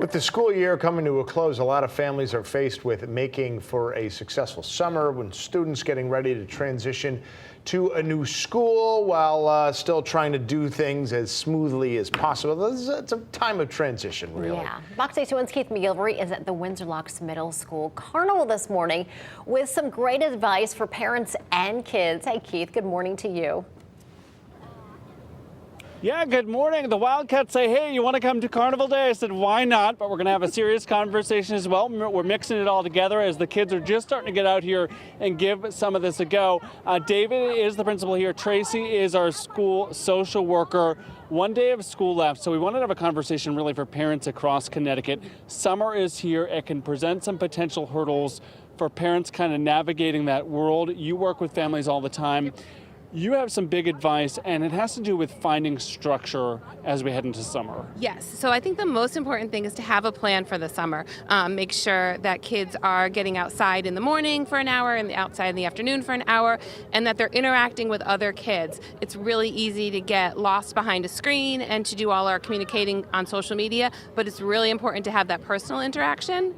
With the school year coming to a close, a lot of families are faced with making for a successful summer when students getting ready to transition to a new school while still trying to do things as smoothly as possible. It's a time of transition, really. Yeah. Fox 8's Keith McGilvery is at the Windsor Middle School Carnival this morning with some great advice for parents and kids. Hey, Keith, good morning to you. Yeah, good morning. The Wildcats say, hey, you want to come to Carnival Day? I said, why not? But we're going to have a serious conversation as well. We're mixing it all together as the kids are just starting to get out here and give some of this a go. David is the principal here. Tracy is our school social worker. One day of school left, so we wanted to have a conversation really for parents across Connecticut. Summer is here. It can present some potential hurdles for parents kind of navigating that world. You work with families all the time. You have some big advice, and it has to do with finding structure as we head into summer. Yes, so I think the most important thing is to have a plan for the summer. Make sure that kids are getting outside in the morning for an hour and outside in the afternoon for an hour, and that they're interacting with other kids. It's really easy to get lost behind a screen and to do all our communicating on social media, but it's really important to have that personal interaction.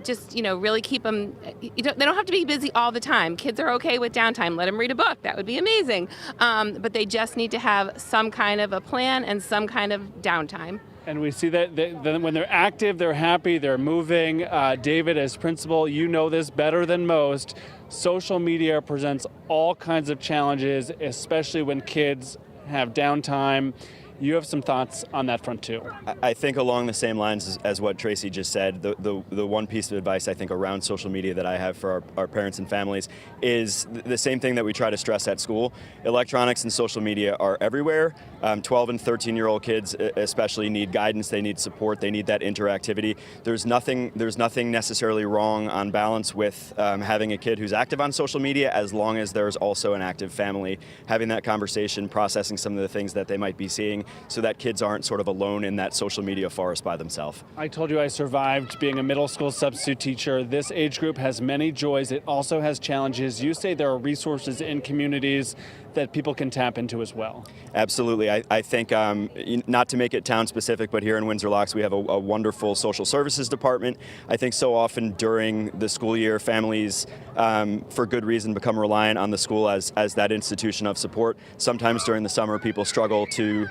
Just, really keep them, they don't have to be busy all the time. Kids are okay with downtime. Let them read a book. That would be amazing. But they just need to have some kind of a plan and some kind of downtime. And we see that when they're active, they're happy, they're moving. David, as principal, you know this better than most. Social media presents all kinds of challenges, especially when kids have downtime. You have some thoughts on that front too. I think along the same lines as what Tracy just said, the one piece of advice I think around social media that I have for our parents and families is the same thing that we try to stress at school. Electronics and social media are everywhere. 12 and 13-year-old kids especially need guidance, they need support, they need that interactivity. There's nothing necessarily wrong on balance with having a kid who's active on social media as long as there's also an active family, having that conversation, processing some of the things that they might be seeing, so that kids aren't sort of alone in that social media forest by themselves. I told you I survived being a middle school substitute teacher. This age group has many joys. It also has challenges. You say there are resources in communities that people can tap into as well. Absolutely. I think, not to make it town specific, but here in Windsor Locks we have a wonderful social services department. I think so often during the school year, families, for good reason, become reliant on the school as that institution of support. Sometimes during the summer people struggle to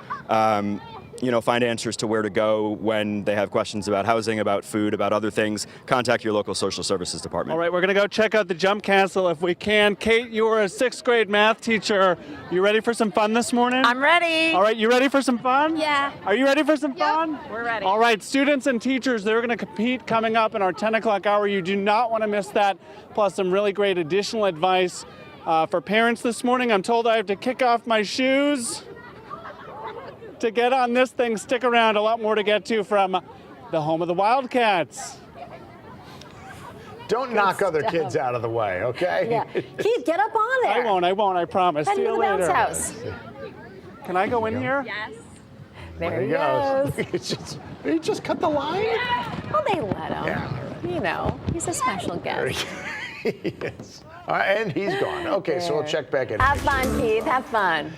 find answers to where to go when they have questions about housing, about food, about other things. Contact your local social services department. All right, we're going to go check out the jump castle if we can. Kate, you were a 6th grade math teacher. You ready for some fun this morning? I'm ready. All right, you ready for some fun? Yeah. Are you ready for some fun? We're ready. All right, students and teachers, they're going to compete coming up in our 10 o'clock hour. You do not want to miss that, plus some really great additional advice for parents this morning. I'm told I have to kick off my shoes to get on this thing. Stick around, a lot more to get to from the home of the Wildcats. Don't knock other kids out of the way, okay? Yeah. Keith, get up on there. I won't, I promise. Head See into you the bounce later. house. Can I go in here? Yes. There he goes. He just cut the line? Well, they let him. Yeah. He's a special guest. Yes. And he's gone. Okay, so we'll check back in. Have fun, Keith. Have fun.